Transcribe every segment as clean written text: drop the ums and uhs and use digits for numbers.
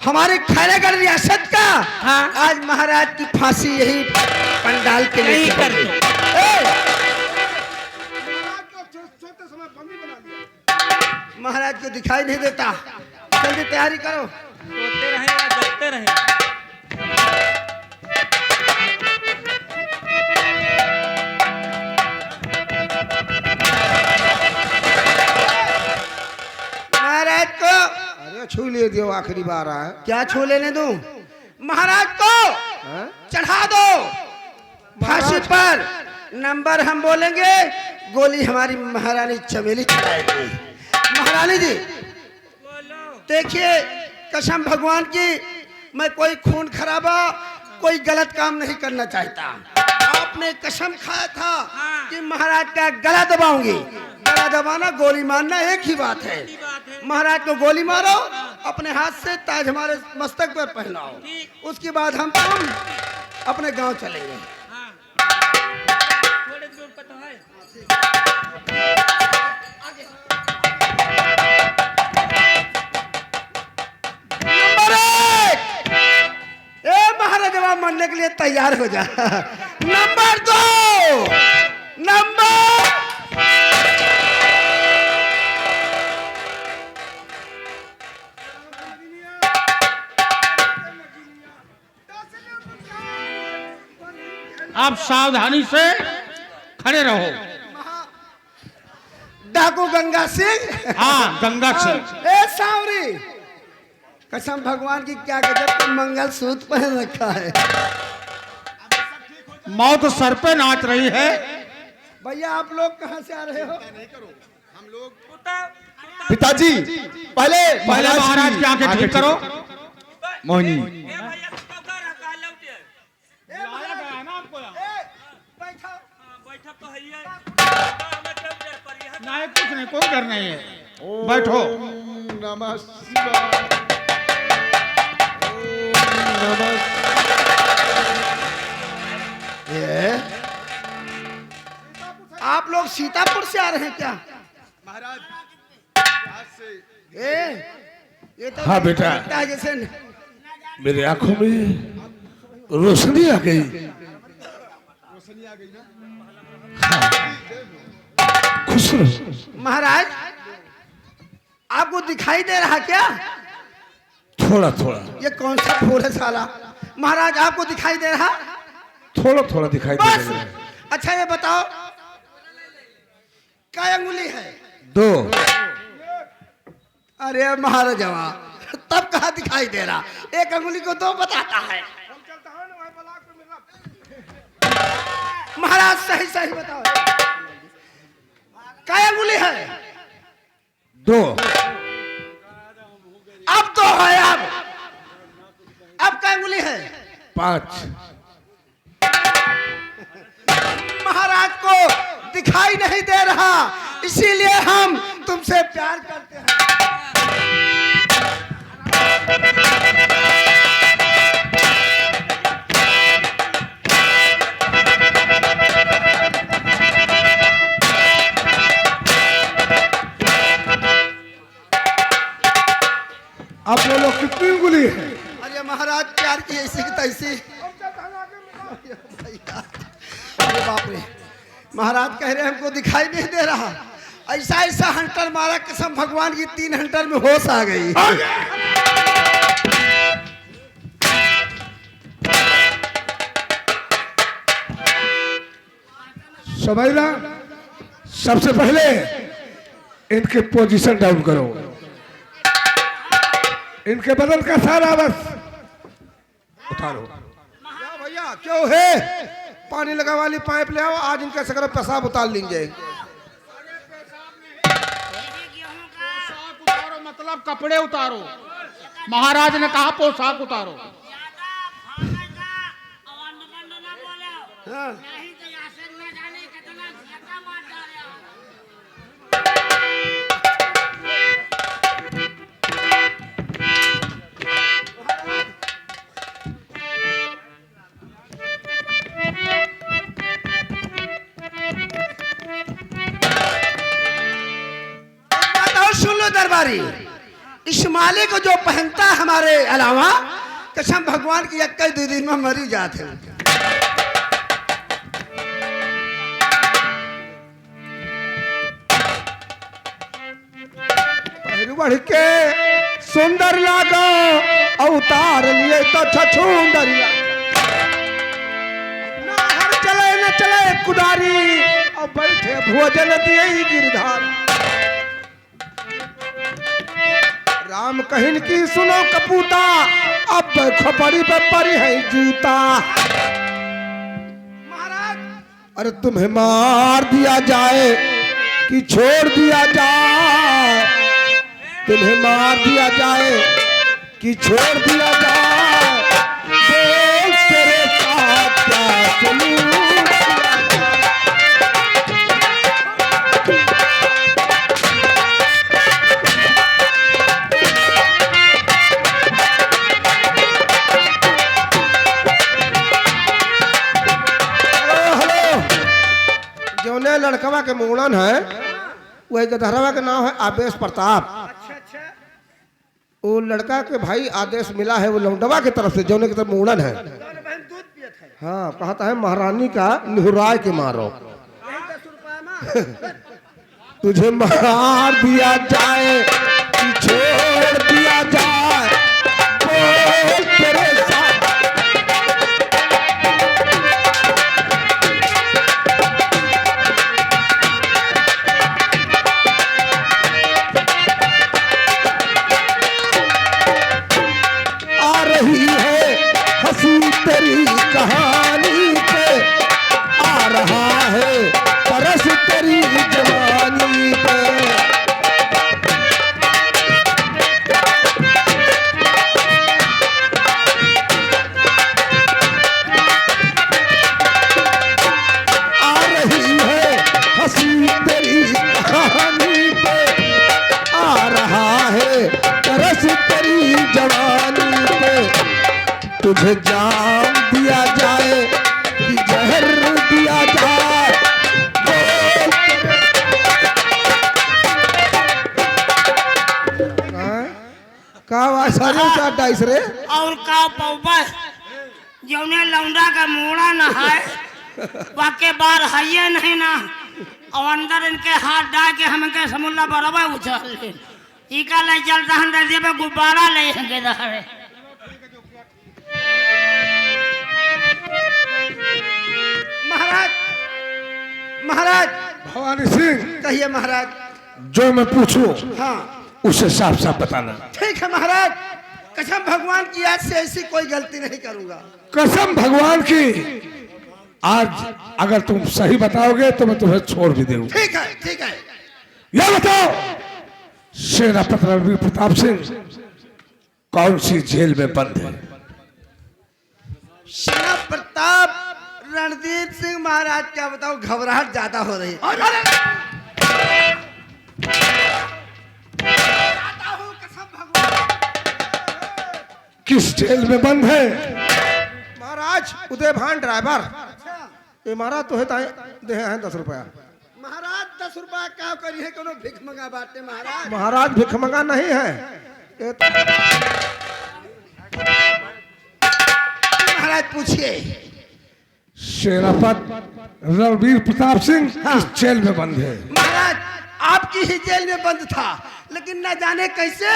हमारे खैरागढ़ रियासत का हाँ। आज महाराज की फांसी यही पंडाल के नहीं नीचे कर होगी। दो। महाराज को दिखाई नहीं देता, जल्दी तैयारी करो। सोते रहे या जगते रहे। महाराज को अरे छू ले दियो, आखिरी बार है। क्या छू लेने दूं? महाराज को हैं? चढ़ा दो फांसी पर। नंबर हम बोलेंगे, गोली हमारी महारानी चमेली चलाएगी। महारानी जी बोलो। देखिए, कसम भगवान की, मैं कोई खून खराबा कोई गलत काम नहीं करना चाहता। आपने कसम खाया था कि महाराज का गला दबाऊंगी। गला दबाना गोली मारना एक ही बात है। महाराज को गोली मारो, अपने हाथ से ताज हमारे मस्तक पर पहनाओ, उसके बाद हम तुम अपने गांव चलेंगे। हाँ। थोड़े दूर पर तो है। नंबर एक, ए महाराज जवाब मानने के लिए तैयार हो जा। नंबर दो, नंबर आप सावधानी से खड़े रहो। डाकू गंगा सिंह। हाँ, गंगा सिंह। ए सांवरी, कसम भगवान की, क्या गजब का मंगल सूत्र पहन रखा है। मौत सर पे नाच रही है। भैया आप लोग कहाँ से आ रहे हो? पिताजी पहले पहले महाराज की आंखें ठीक करो। मोहिनी ए भैया तो कर रखा है लौटे। बैठो। हाँ, बैठा तो है ये। हमें क्यों डर पड़ी है? नहीं, कुछ नहीं, कोई डर नहीं है। बैठो। नमः शिवाय। ओम नमः। ये आप लोग सीतापुर से आ रहे हैं क्या? महाराज ये तो हाँ बेटा। लगता है जैसे मेरी आंखों में रोशनी आ गई। रोशनी आ गई ना? हाँ। खुश रहो। महाराज आपको दिखाई दे रहा क्या? थोड़ा थोड़ा ये कौन सा फूल है साला? महाराज आपको दिखाई दे रहा? थोड़ा थोड़ा दिखाई दे बस। रहा है। अच्छा ये बताओ, क्या अंगुली है? 2। अरे महाराजवा, तब कहा दिखाई दे रहा? एक अंगुली को 2 बताता है। महाराज सही सही बताओ, क्या अंगुली है? 2। अब तो है। अब क्या अंगुली है? 5। महाराज को दिखाई नहीं दे रहा, इसीलिए हम तुमसे प्यार करते हैं। आप लोग कितनी उंगली है? अरे महाराज प्यार की ऐसी की तैसी। अरे बाप रे, महाराज कह रहे हैं हमको दिखाई नहीं दे रहा। ऐसा ऐसा हंटर मारा, कसम भगवान की 3 हंटर में होश आ गई। समझना, सबसे पहले इनके पोजीशन डाउन करो। इनके बदन का सारा बस उतारो। भैया क्यों है? पानी लगा वाली पाइप ले आओ, आज इनका सगरा पेशाब उतार लेंगे। पोशाक उतारो मतलब कपड़े उतारो। महाराज ने कहा पोशाक उतारो। हाँ। दरबारी, इस माले को जो पहनता है हमारे अलावा, कसम भगवान की 21 दिन में मरी जाते हैं। बढ़ के सुंदर लागो अवतार लिए तो छछूंदर ना हर चले न चले कुदारी और बैठे भोजन दिए गिरधार। राम कहिन की सुनो कपूता अब खोपड़ी पे पड़ी है जूता। महाराज अरे तुम्हें मार दिया जाए कि छोड़ दिया जाए, तुम्हें मार दिया जाए कि छोड़ दिया जाए, बोल तेरे साथ क्या सलूक जौने लड़कवा के मुंडन है वही गधरवा के नाम है आवेश प्रताप। अच्छा वो लड़का के भाई आदेश मिला है वो लौंडवा की तरफ से जौने की तरफ मुंडन है। दोनों बहन दूध पियत है। हाँ कहता है महारानी का निहुराय के मारो, यही 10 रुपया में तुझे मार दिया जाए कि छोड़ दिया जाए, बोल तेरे साथ आ रही है हंसी तेरी कहानी पे, आ रहा है तरस तेरी जवानी पे। आ रही है हंसी तेरी कहानी पे, आ रहा है तरस तेरी जवानी पे। तुझे जाम दिया जाए कि जहर दिया जाए, का सारे डाइस रे और का पौबा जौने लौंडा का मूड़ा न है वाके बार है नहीं ना, और अंदर इनके हाथ डाल के हमके समुल्ला बराबर उछल इका ले चलता हम दे पे गुब्बारा ले के दहरे। महाराज महाराज भवानी सिंह कहिए महाराज। जो मैं पूछूं हाँ उसे साफ साफ बताना। ठीक है महाराज, कसम भगवान की आज से ऐसी कोई गलती नहीं करूंगा। कसम भगवान की आज अगर तुम सही बताओगे तो मैं तुम्हें छोड़ भी दूंगा। ठीक है ठीक है। यह बताओ सेनापति रणवीर प्रताप सिंह कौन सी जेल में बंद है? सेना प्रताप रणदीप सिंह महाराज, क्या बताओ घबराहट ज्यादा हो रही है। किस जेल में बंद है? महाराज उदय भान ड्राइवर ये मारा तो है दे हैं 10 रुपया। महाराज 10 रुपया क्या करी है, कोनो भिख मंगा बाटे महाराज। महाराज भिख मंगा नहीं है ये तो... महाराज पूछिए। सेनापति रणवीर प्रताप सिंह किस जेल में बंद है? महाराज आपकी ही जेल में बंद था, लेकिन न जाने कैसे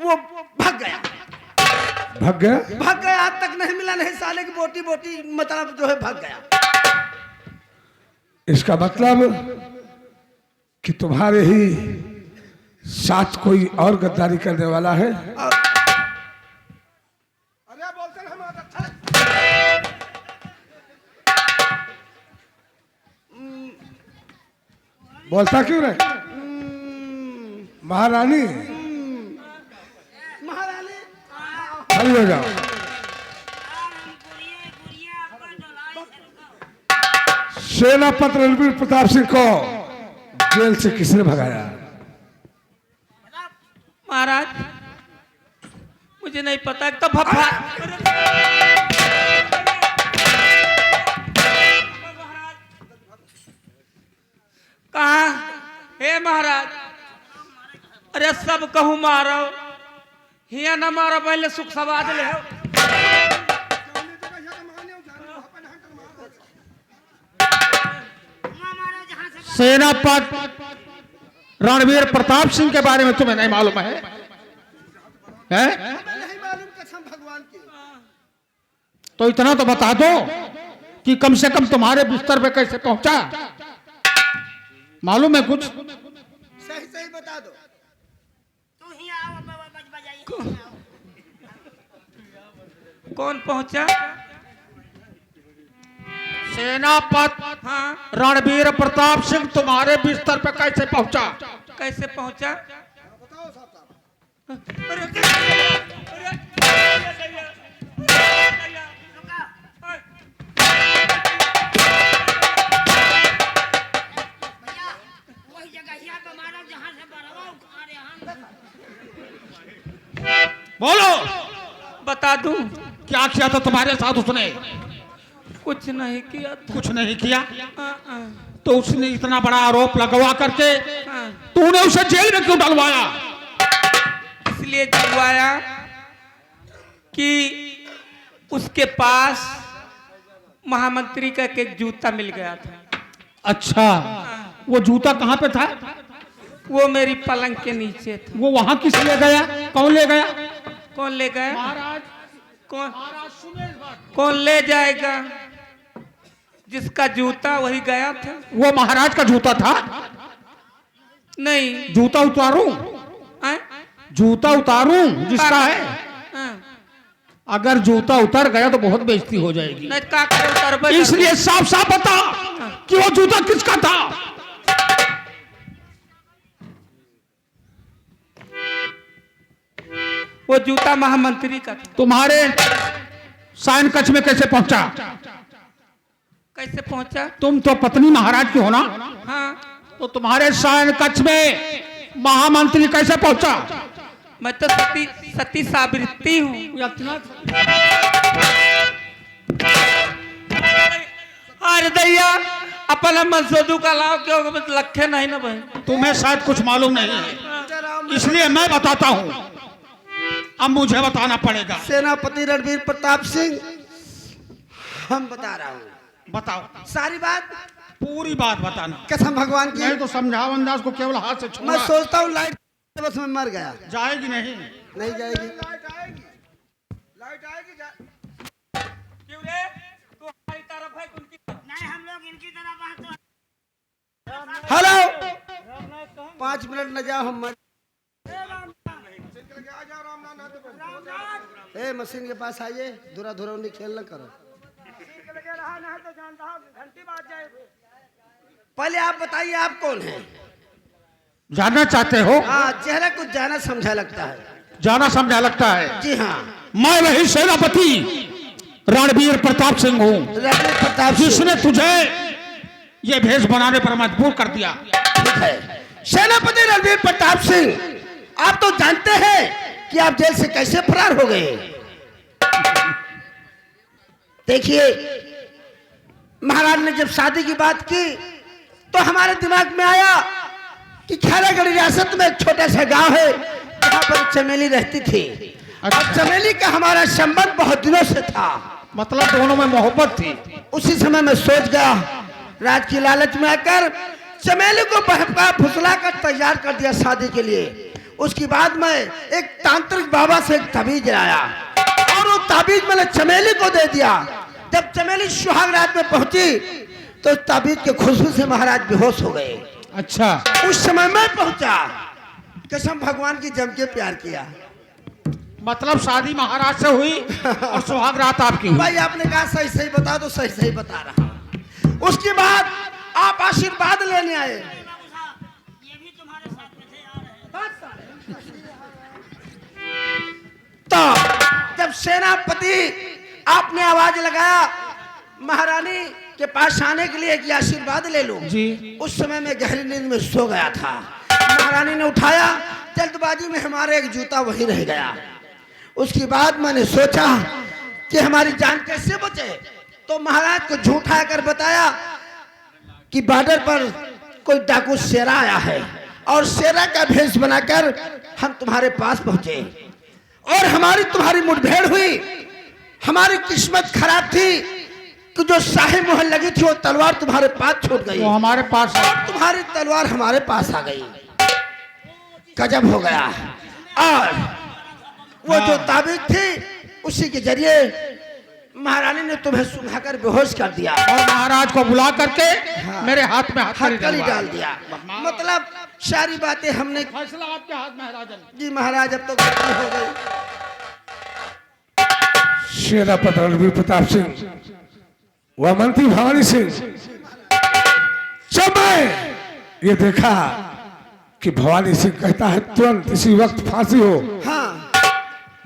वो भाग गया। भाग गया? भाग गया, आज तक नहीं मिला, नहीं साले की बोटी बोटी मतलब जो है भाग गया। इसका मतलब कि तुम्हारे ही साथ कोई और गद्दारी करने वाला है। अरे बोलते ना बोलता क्यों नहीं? महारानी महारानी खड़ी हो जाओ। सेनापति रणवीर प्रताप सिंह को जेल से किसने भगाया? महाराज मुझे नहीं पता। तो भप्पा कहाँ? हे महाराज, अरे सब कहूँ मारो हिया न मारो पहले सुख सवाद ले हो। सेनापति रणवीर प्रताप सिंह के बारे में तुम्हें नहीं मालूम है? नहीं मालूम कसम भगवान की। तो इतना तो बता दो कि कम से कम तुम्हारे बिस्तर पे कैसे पहुंचा, मालूम है कुछ? सही सही बता दो। तू ही आओ बज बजाइए। कौन पहुंचा? सेनापति हाँ रणवीर प्रताप सिंह तुम्हारे बिस्तर पे कैसे पहुंचा? कैसे पहुंचा? बताओ साहब साहब। अरे अरे, भैया वही जगह ही तो मारो जहाँ से बरवा उखा रहे हम। बोलो, बता दूं? क्या किया था तुम्हारे साथ उसने? कुछ नहीं किया था। कुछ नहीं किया। हाँ। तो उसने इतना बड़ा आरोप लगवा करके हाँ। तूने उसे जेल में क्यों डलवाया? इसलिए डलवाया कि उसके पास महामंत्री का एक जूता मिल गया था। अच्छा, वो जूता कहाँ पे था? वो मेरी पलंग के नीचे था। वो वहां किस ले गया? कौन ले गया? कौन ले गया? महाराज, कौन महाराज सुमेश भट्ट। कौन ले जाएगा? जिसका जूता वही गया था। वो महाराज का जूता था? नहीं। जूता उतारूं? आए? जूता उतारूं जिसका है? हाँ। अगर जूता उतर गया तो बहुत बेइज्जती हो जाएगी। नहीं का करे उतरबे इसलिए साफ साफ बता कि वो जूता किसका था? वो जूता महामंत्री का था। तुम्हारे सायन कक्ष में कैसे पहुंचा? कैसे पहुंचा? तुम तो पत्नी महाराज की हो ना? हाँ। तो तुम्हारे शयन कक्ष में महामंत्री कैसे पहुंचा? मैं तो सती सावित्री हूँ। अरे दैया अपना मनसोदू का लाओ क्यों लखे नहीं ना भाई। तुम्हें शायद कुछ मालूम नहीं है, इसलिए मैं बताता हूँ। अब मुझे बताना पड़ेगा। सेनापति रणवीर प्रताप सिंह, हम बता रहा हूँ। बताओ, सारी बात, पूरी बात बताना। कसम भगवान की। नहीं तो समझाओ अंदाज को केवल हाथ से मैं छूना। सोचता हूँ लाइट बस में मर गया। जाएगी नहीं? नहीं जाएगी। क्यों रे? तू हमारी तरफ है उनकी तरफ? नहीं हम लोग इनकी तरफ हैं तो हेलो, 5 मिनट न जाओ हम मर। ए मशीन के पास आइए, धुरा धुरा उन्हें खेल न करो। पहले आप बताइए आप कौन हैं? जानना चाहते हो? हाँ, चेहरा कुछ जाना समझा लगता है। जाना समझा लगता है। जी हाँ, मैं वही सेनापति रणवीर प्रताप सिंह हूँ रणवीर प्रताप सिंह। जिसने तुझे ये भेष बनाने पर मजबूर कर दिया। ठीक है, सेनापति रणवीर प्रताप सिंह, आप तो जानते हैं कि आप जेल से कैसे फरार हो गए। देखिए, महाराज ने जब शादी की बात की तो हमारे दिमाग में आया कि खैरागढ़ रियासत में एक छोटा सा गांव है जहां पर चमेली रहती थी। और चमेली का हमारा संबंध बहुत दिनों से था। मतलब दोनों में मोहब्बत थी। उसी समय मैं सोच गया, राज की लालच में आकर चमेली को बहका फुसला कर तैयार कर दिया शादी के लिए। उसके बाद मैं एक तांत्रिक बाबा से एक ताबीज लाया और वो ताबीज मैंने चमेली को दे दिया। जब चमेली सुहाग रात में पहुंची तो ताबीज के खुशबू से महाराज बेहोश हो गए। अच्छा, उस समय मैं पहुंचा, कसम भगवान की जम के प्यार किया। मतलब शादी महाराज से हुई और सुहाग रात आपकी हुई। भाई आपने कहा सही सही बता दो, सही सही बता रहा हूं। उसके बाद आप आशीर्वाद लेने आए। बाबू साहब ये भी तुम्हारे साथ में थे यार। तो जब सेनापति आपने आवाज लगाया महारानी के पास आने के लिए कि आशीर्वाद ले लो जी, उस समय मैं गहरी नींद में सो गया था। महारानी ने उठाया, जल्दबाजी में हमारा एक जूता वहीं रह गया। उसके बाद मैंने सोचा कि हमारी जान कैसे बचे, तो महाराज को झूठ आकर बताया कि बॉर्डर पर कोई डाकू शेरा आया है और शेरा का भेष बनाकर हम तुम्हारे पास पहुंचे और हमारी तुम्हारी मुठभेड़ हुई। हमारी किस्मत खराब थी कि जो शाही मोहर लगी थी वो तलवार तुम्हारे पास छूट गई वो हमारे पास है। और तुम्हारी तलवार हमारे पास आ गई। गजब हो गया। और वो जो ताबीज थी उसी के जरिए महारानी ने तुम्हें सुनाकर बेहोश कर दिया और महाराज को बुला करके मेरे हाथ में हथकड़ी हथकड़ी डाल दिया। मतलब सारी बातें हमने फैसला आपके हाथ में है राजन। जी महाराज, अब तो गलती हो गई। सेनापति रणवीर प्रताप सिंह व मंत्री भवानी सिंह, जब मैं ये देखा कि भवानी सिंह कहता है तुरंत इसी वक्त फांसी हो, हाँ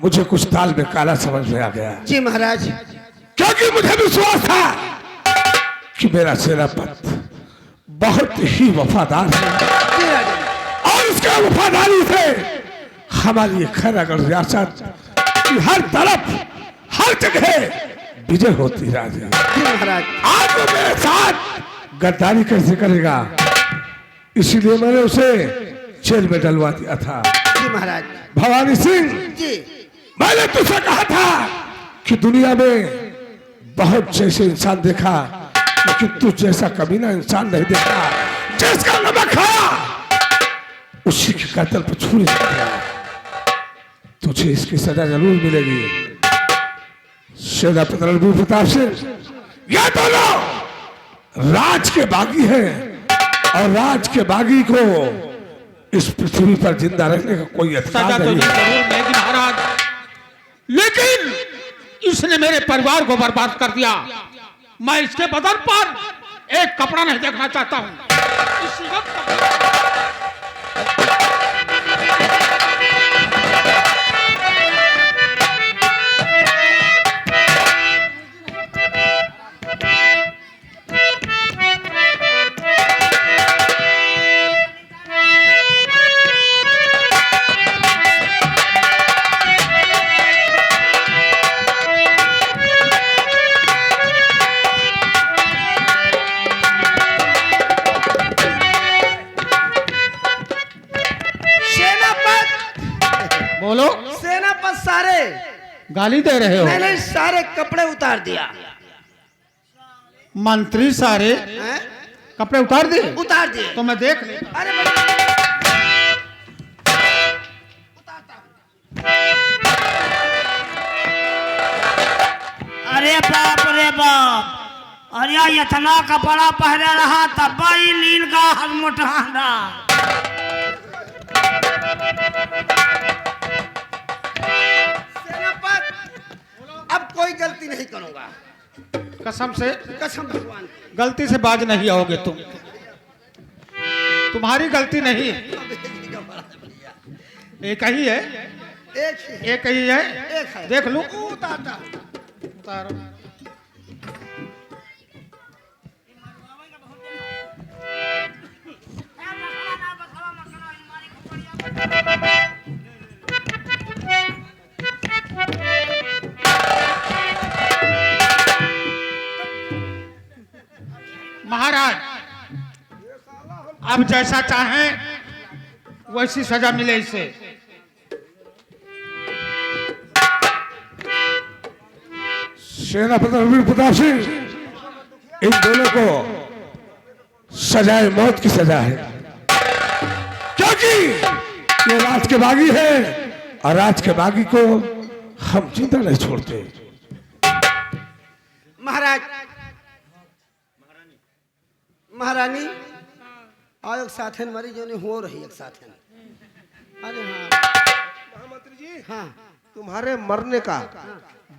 मुझे कुछ ताल में काला समझ में आ गया। जी महाराज। क्योंकि मुझे विश्वास था कि मेरा सेनापति बहुत ही वफादार है जी राजा। और उसके वफादारी से हमारी ये खैरागढ़ रियासत की हर तरफ हर जगह विजय होती राजा। जी महाराज। आज वो मेरे साथ गद्दारी कैसे करेगा, इसीलिए मैंने उसे जेल में डलवा दिया था। जी महाराज। भवानी सिंह, जी मैंने तुझसे कहा था कि दुनिया में बहुत जैसे इंसान देखा, लेकिन तू जैसा कमीना इंसान नहीं देखा। जिसका नमक खाया उसी के कत्ल पर छुरी चल गया। तुझे इसकी सजा जरूर मिलेगी। सेनापति रणवीर प्रताप सिंह, ये दोनों राज के बागी हैं और राज के बागी को इस पृथ्वी पर जिंदा रहने का कोई सजा अधिकार तो नहीं है। जरूर मिलेगी महाराज, लेकिन इसने मेरे परिवार को बर्बाद कर दिया। मैं इसके बदन पर एक कपड़ा नहीं देखना चाहता हूँ। इसी वक्त बोलो। सेनापति सारे गाली दे रहे हो? मैंने सारे कपड़े उतार दिया। मंत्री सारे हैं? कपड़े उतार दिए? उतार दिए। तो मैं देख लेता। अरे बड़े- अरे बाप रे बाप, अरे इतना कपड़ा पहने रहा तब ही लील का हर मुठाना। सेनापति अब कोई गलती नहीं करूंगा, कसम से कसम भगवान की। गलती से बाज नहीं आओगे तुम। तुम्हारी गलती नहीं है। एक ही है, एक ही है। एक ही है। एक है। देख लूं। उतारता हूं। उतारो। महाराज, अब जैसा चाहें वैसी सजा मिले इसे। सेनापति रणवीर प्रताप सिंह, इन दोनों को सजाए मौत की सजा है, क्योंकि ये राज के बागी है और राज के बागी को हम जिंदा नहीं छोड़ते। महाराज, महारानी और एक साथन मरी जो नहीं हो रही एक साथन। अरे हाँ महामंत्री जी, हाँ, तुम्हारे मरने का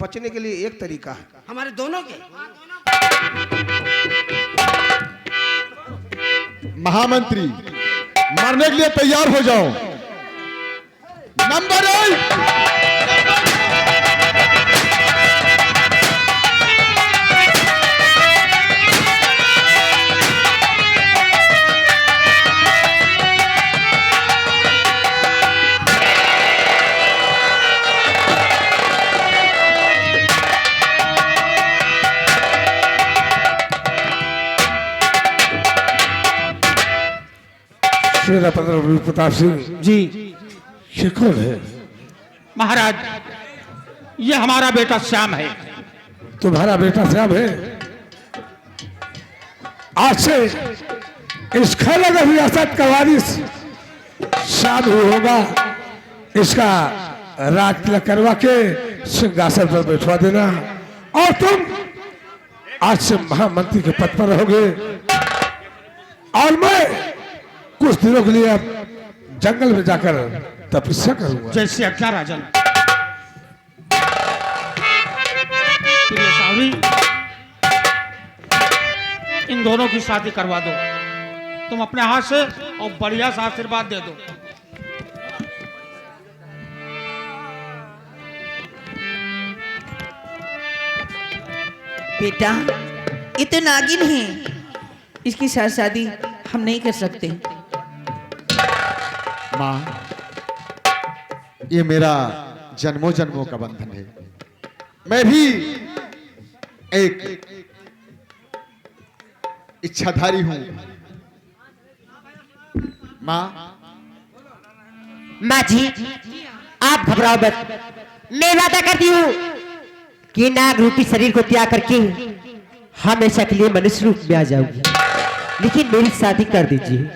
बचने के लिए एक तरीका है। हमारे दोनों के। महामंत्री, मरने के लिए तैयार हो जाओ। नंबर 1, मेरा पत्र प्रताप सिंह जी ये कौन है? महाराज, ये हमारा बेटा श्याम है। तुम्हारा बेटा श्याम है? आज से इस खलग रियासत का वारिस श्याम ही होगा। इसका राज तिलक करवा के सिंहासन पर बैठवा देना और तुम आज से महामंत्री के पद पर रहोगे और मैं कुछ दिनों के लिए अब जंगल में जाकर तपस्या करूंगा। जैसे आज्ञा राजन। प्रिय सावरी, इन दोनों की शादी करवा दो तुम अपने हाथ से और बढ़िया सा आशीर्वाद दे दो। बेटा ये तो नागिन है, इसकी साथ शादी हम नहीं कर सकते। माँ, ये मेरा जन्मों जन्मों का बंधन है। मैं भी एक इच्छाधारी हूं। माँ, माँ जी, आप घबराओ मत। मैं वादा करती हूँ कि नाग रूपी शरीर को त्याग करके हमेशा के लिए मनुष्य रूप में आ जाऊंगी, लेकिन मेरी शादी कर दीजिए।